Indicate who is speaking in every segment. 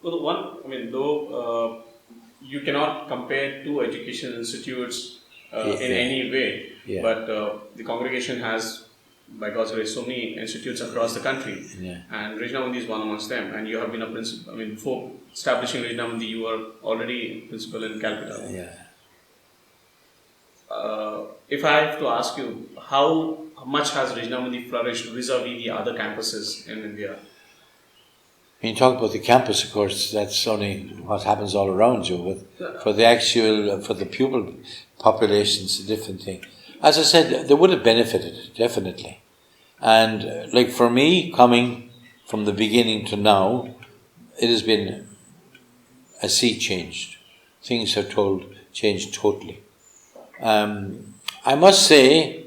Speaker 1: Well, the one, I mean, though you cannot compare two education institutes in any way, but the congregation has, by God's grace, so many institutes across the country, and Regina Mundi is one amongst them. And you have been a principal. I mean, before establishing Regina Mundi, you were already principal in Calcutta. If I have to ask you, how much has Regina Mundi flourished vis-a-vis the other campuses in India?
Speaker 2: When you talk about the campus, of course, that's only what happens all around you. But for the pupil population, it's a different thing. As I said, they would have benefited, definitely. And like for me, coming from the beginning to now, it has been a sea changed. Things have changed totally. I must say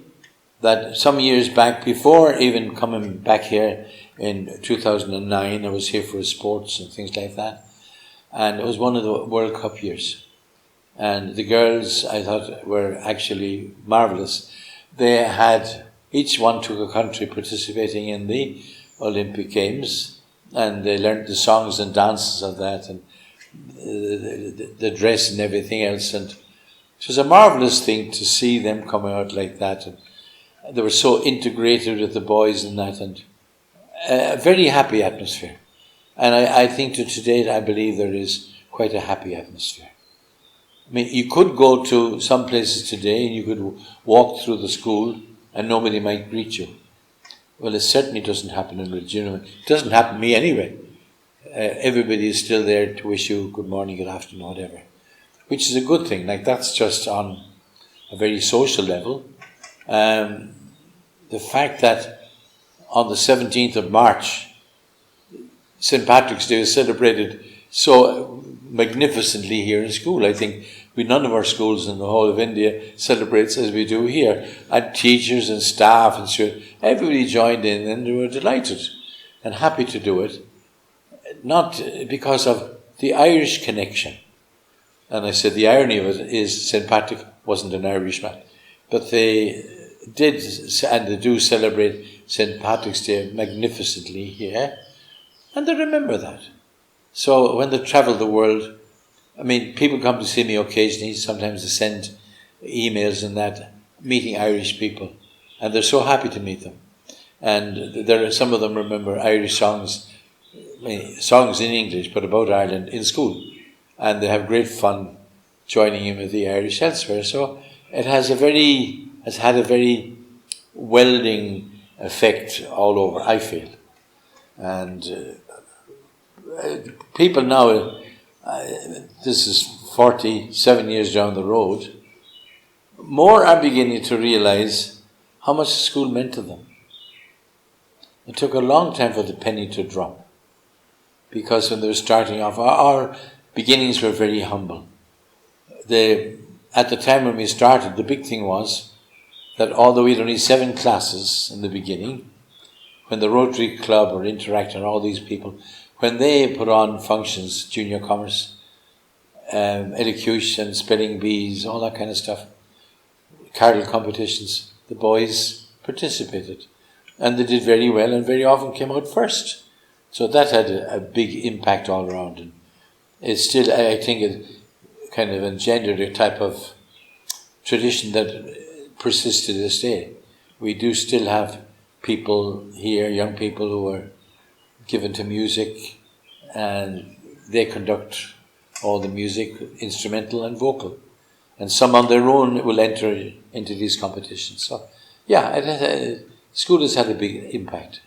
Speaker 2: that some years back, before even coming back here in 2009, I was here for sports and things like that. And it was one of the World Cup years. And the girls, I thought, were actually marvellous. They had, each one took a country participating in the Olympic Games, and they learned the songs and dances of that, and the dress and everything else. And it was a marvellous thing to see them coming out like that. And they were so integrated with the boys and that, and a very happy atmosphere. And I think that today, I believe there is quite a happy atmosphere. I mean, you could go to some places today and you could walk through the school and nobody might greet you. Well, it certainly doesn't happen in Regina. It doesn't happen to me anyway. Everybody is still there to wish you good morning, good afternoon, whatever. Which is a good thing. Like, that's just on a very social level. The fact that on the 17th of March, St. Patrick's Day is celebrated so magnificently here in school. I think none of our schools in the whole of India celebrates as we do here. And teachers and staff and students, everybody joined in and they were delighted and happy to do it. Not because of the Irish connection. And I said the irony of it is St. Patrick wasn't an Irishman. But they did, and they do celebrate St. Patrick's Day magnificently here. And they remember that. So when they travel the world, I mean, people come to see me occasionally. Sometimes they send emails and that, meeting Irish people. And they're so happy to meet them. And there are some of them remember Irish songs, I mean, songs in English, but about Ireland in school. And they have great fun joining in with the Irish elsewhere. So it has had a very welding effect all over, I feel. And people now, this is 47 years down the road, more are beginning to realize how much school meant to them. It took a long time for the penny to drop, because when they were starting off, our beginnings were very humble. At the time when we started, the big thing was that although we had only 7 classes in the beginning, when the Rotary Club or Interact and all these people, when they put on functions, junior commerce, elocution, spelling bees, all that kind of stuff, carol competitions, the boys participated. And they did very well and very often came out first. So that had a big impact all around. And it's still, I think, it kind of engendered a type of tradition that persists to this day. We do still have people here, young people who are given to music, and they conduct all the music, instrumental and vocal. And some on their own will enter into these competitions. So, yeah, school has had a big impact.